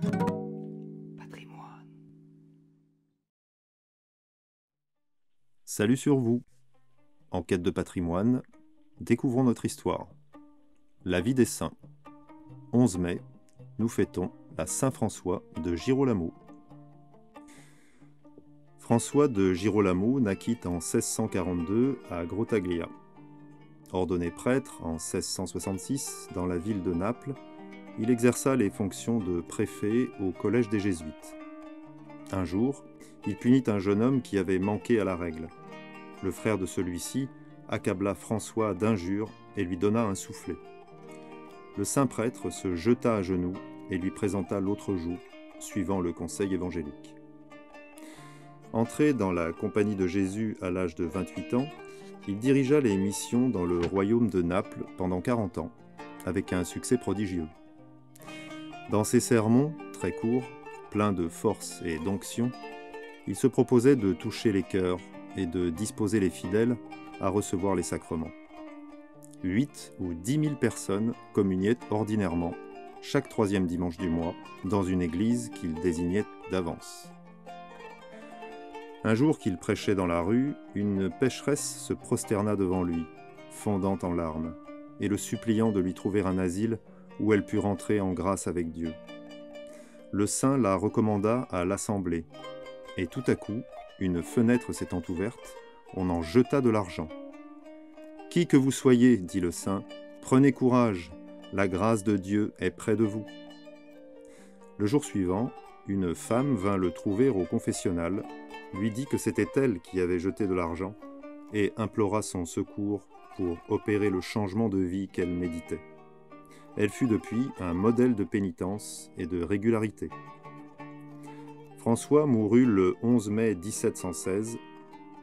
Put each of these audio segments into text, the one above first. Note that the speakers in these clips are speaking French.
Patrimoine. Salut sur vous. En quête de patrimoine, découvrons notre histoire. La vie des saints. 11 mai, nous fêtons la Saint-François de Girolamo. François de Girolamo naquit en 1642 à Grottaglia. Ordonné prêtre en 1666 dans la ville de Naples, il exerça les fonctions de préfet au collège des Jésuites. Un jour, il punit un jeune homme qui avait manqué à la règle. Le frère de celui-ci accabla François d'injures et lui donna un soufflet. Le saint prêtre se jeta à genoux et lui présenta l'autre joue, suivant le conseil évangélique. Entré dans la compagnie de Jésus à l'âge de 28 ans, il dirigea les missions dans le royaume de Naples pendant 40 ans, avec un succès prodigieux. Dans ses sermons, très courts, pleins de force et d'onction, il se proposait de toucher les cœurs et de disposer les fidèles à recevoir les sacrements. 8 ou 10 000 personnes communiaient ordinairement chaque troisième dimanche du mois dans une église qu'il désignait d'avance. Un jour qu'il prêchait dans la rue, une pécheresse se prosterna devant lui, fondant en larmes, et le suppliant de lui trouver un asile où elle pût rentrer en grâce avec Dieu. Le saint la recommanda à l'assemblée, et tout à coup, une fenêtre s'étant ouverte, on en jeta de l'argent. « Qui que vous soyez, dit le saint, prenez courage, la grâce de Dieu est près de vous. » Le jour suivant, une femme vint le trouver au confessionnal, lui dit que c'était elle qui avait jeté de l'argent et implora son secours pour opérer le changement de vie qu'elle méditait. Elle fut depuis un modèle de pénitence et de régularité. François mourut le 11 mai 1716.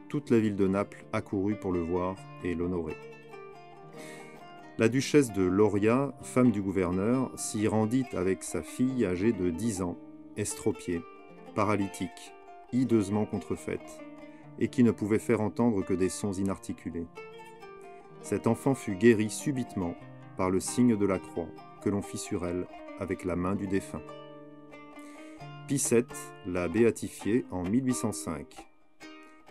Toute la ville de Naples accourut pour le voir et l'honorer. La duchesse de Loria, femme du gouverneur, s'y rendit avec sa fille âgée de 10 ans, estropiée, paralytique, hideusement contrefaite, et qui ne pouvait faire entendre que des sons inarticulés. Cet enfant fut guéri subitement par le signe de la croix que l'on fit sur elle avec la main du défunt. Pie VII l'a béatifié en 1805.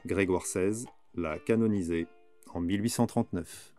Grégoire XVI l'a canonisé en 1839.